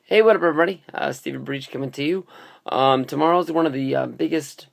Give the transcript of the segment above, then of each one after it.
Hey, what up, everybody? Stephen Breach coming to you. Tomorrow's one of the biggest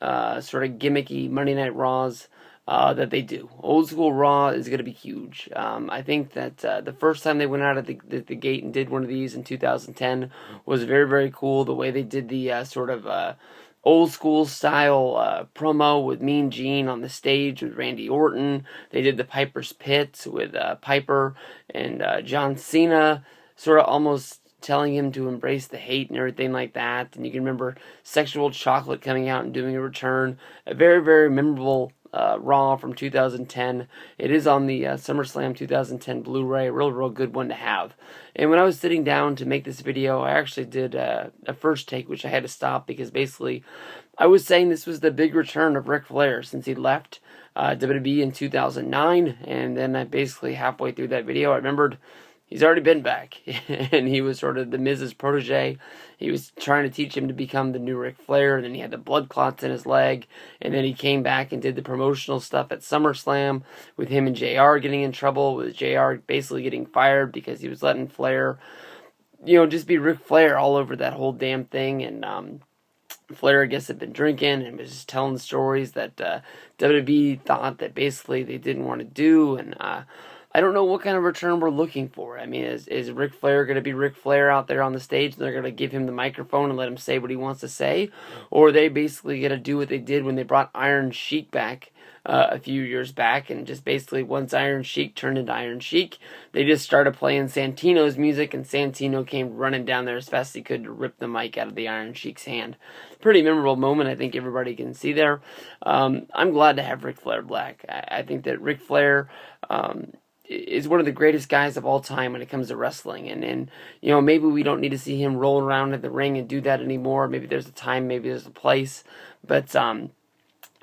sort of gimmicky Monday Night Raws that they do. Old school Raw is going to be huge. I think that the first time they went out of the gate and did one of these in 2010 was very, very cool. The way they did the sort of old school style promo with Mean Gene on the stage with Randy Orton. They did the Piper's Pit with Piper and John Cena, sort of almost telling him to embrace the hate and everything like that. And you can remember Sexual Chocolate coming out and doing a return. A very, very memorable Raw from 2010. It is on the SummerSlam 2010 Blu-ray. A real good one to have. And when I was sitting down to make this video, I actually did a first take, which I had to stop because basically I was saying this was the big return of Ric Flair since he left WWE in 2009. And then I basically halfway through that video, I remembered he's already been back, and he was sort of the Miz's protege. He was trying to teach him to become the new Ric Flair, and then he had the blood clots in his leg, and then he came back and did the promotional stuff at SummerSlam with him and JR getting in trouble, with JR basically getting fired because he was letting Flair, just be Ric Flair all over that whole damn thing, and Flair, I guess, had been drinking and was just telling stories that WWE thought that basically they didn't want to do, and I don't know what kind of return we're looking for. I mean, is Ric Flair going to be Ric Flair out there on the stage and they're going to give him the microphone and let him say what he wants to say? Or are they basically going to do what they did when they brought Iron Sheik back a few years back, and just basically once Iron Sheik turned into Iron Sheik, they just started playing Santino's music, and Santino came running down there as fast as he could to rip the mic out of the Iron Sheik's hand. Pretty memorable moment, I think everybody can see there. I'm glad to have Ric Flair back. I think that Ric Flair is one of the greatest guys of all time when it comes to wrestling, and maybe we don't need to see him roll around in the ring and do that anymore. Maybe there's a time, maybe there's a place, but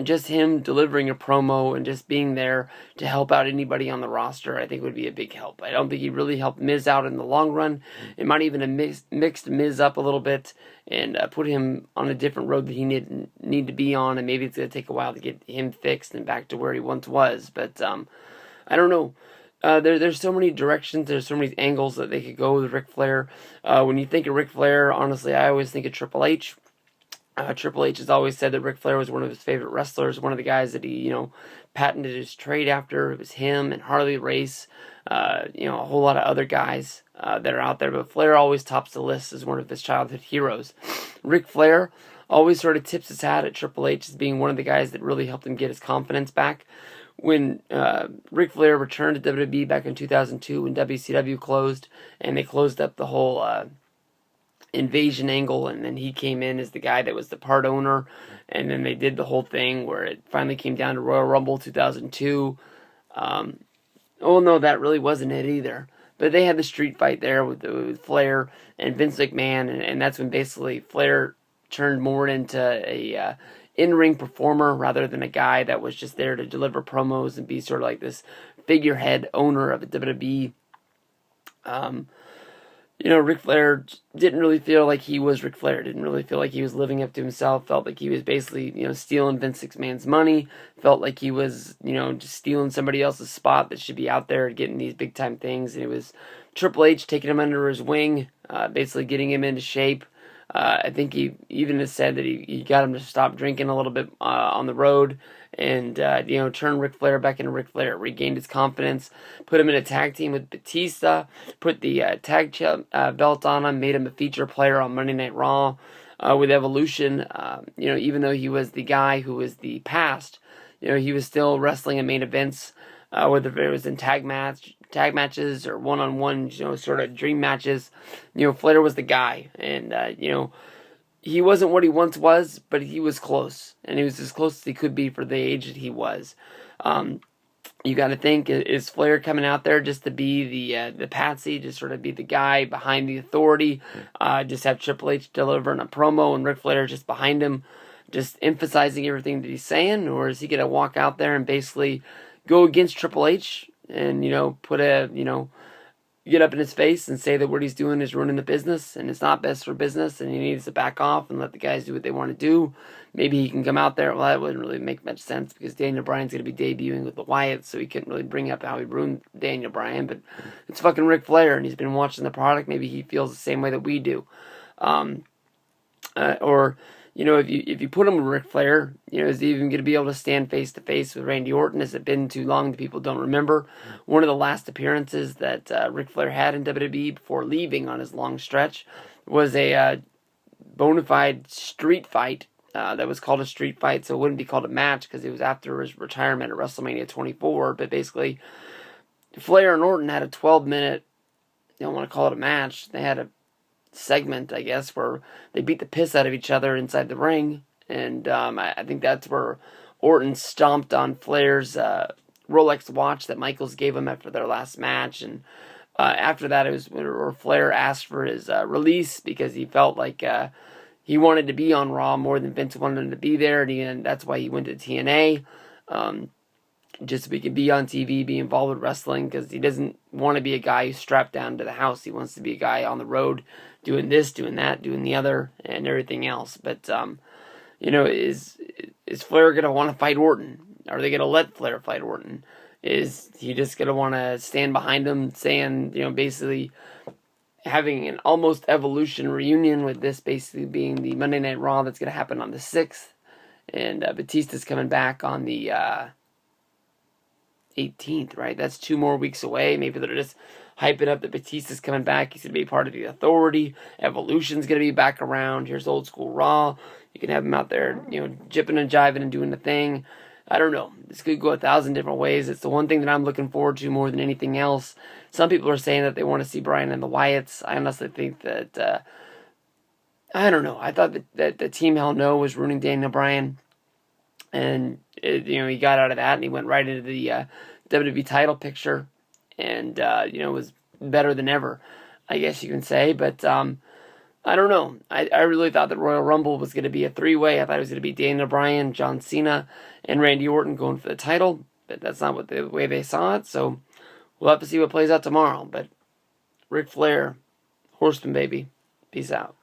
just him delivering a promo and just being there to help out anybody on the roster, I think would be a big help. I don't think he really helped Miz out in the long run. It might even have mixed Miz up a little bit and put him on a different road that he need to be on, and maybe it's going to take a while to get him fixed and back to where he once was, but I don't know. There's so many directions, there's so many angles that they could go with Ric Flair. When you think of Ric Flair, honestly, I always think of Triple H. Triple H has always said that Ric Flair was one of his favorite wrestlers, one of the guys that he, patented his trade after. It was him and Harley Race, a whole lot of other guys that are out there, but Flair always tops the list as one of his childhood heroes. Ric Flair always sort of tips his hat at Triple H as being one of the guys that really helped him get his confidence back. When Ric Flair returned to WWE back in 2002 when WCW closed, and they closed up the whole invasion angle, and then he came in as the guy that was the part owner, and then they did the whole thing where it finally came down to Royal Rumble 2002. Oh no, that really wasn't it either. But they had the street fight there with Flair and Vince McMahon, and that's when basically Flair turned more into a in-ring performer rather than a guy that was just there to deliver promos and be sort of like this figurehead owner of the WWE. Ric Flair didn't really feel like he was Ric Flair, didn't really feel like he was living up to himself, felt like he was basically, stealing Vince McMahon's money, felt like he was, just stealing somebody else's spot that should be out there getting these big-time things, and it was Triple H taking him under his wing, basically getting him into shape. I think he even has said that he got him to stop drinking a little bit on the road and, turn Ric Flair back into Ric Flair, regained his confidence, put him in a tag team with Batista, put the tag belt on him, made him a feature player on Monday Night Raw with Evolution. Even though he was the guy who was the past, he was still wrestling in main events, whether it was in tag matches or one-on-one, sort of dream matches. Flair was the guy, and he wasn't what he once was, but he was close, and he was as close as he could be for the age that he was. You got to think, is Flair coming out there just to be the patsy, just sort of be the guy behind the authority, just have Triple H delivering a promo and Ric Flair just behind him, just emphasizing everything that he's saying, or is he going to walk out there and basically go against Triple H and, put get up in his face and say that what he's doing is ruining the business and it's not best for business and he needs to back off and let the guys do what they want to do. Maybe he can come out there. Well, that wouldn't really make much sense because Daniel Bryan's going to be debuting with the Wyatts, so he couldn't really bring up how he ruined Daniel Bryan. But it's fucking Ric Flair, and he's been watching the product. Maybe he feels the same way that we do. Or, if you put him with Ric Flair, is he even going to be able to stand face to face with Randy Orton? Has it been too long that people don't remember? One of the last appearances that Ric Flair had in WWE before leaving on his long stretch was a bona fide street fight that was called a street fight, so it wouldn't be called a match because it was after his retirement at WrestleMania 24. But basically, Flair and Orton had a 12-minute, you don't want to call it a match, they had a segment, I guess, where they beat the piss out of each other inside the ring, and I think that's where Orton stomped on Flair's Rolex watch that Michaels gave him after their last match, and after that it was where Flair asked for his release because he felt like he wanted to be on Raw more than Vince wanted him to be there, and that's why he went to TNA, just so he could be on TV, be involved with wrestling, because he doesn't want to be a guy who's strapped down to the house. He wants to be a guy on the road doing this, doing that, doing the other, and everything else. But, is Flair going to want to fight Orton? Are they going to let Flair fight Orton? Is he just going to want to stand behind him, saying, basically having an almost Evolution reunion, with this basically being the Monday Night Raw that's going to happen on the 6th, and Batista's coming back on the 18th, right? That's 2 more weeks away. Maybe they're just hyping up that Batista's coming back. He's going to be part of the Authority. Evolution's going to be back around. Here's Old School Raw. You can have him out there, jipping and jiving and doing the thing. I don't know. This could go 1,000 different ways. It's the one thing that I'm looking forward to more than anything else. Some people are saying that they want to see Bryan and the Wyatts. I honestly think that, I don't know. I thought that the Team Hell No was ruining Daniel Bryan. And, he got out of that and he went right into the WWE title picture. And, was better than ever, I guess you can say. But, I don't know. I really thought that Royal Rumble was going to be a 3-way. I thought it was going to be Daniel Bryan, John Cena, and Randy Orton going for the title. But that's not the way they saw it. So we'll have to see what plays out tomorrow. But Ric Flair, Horseman baby. Peace out.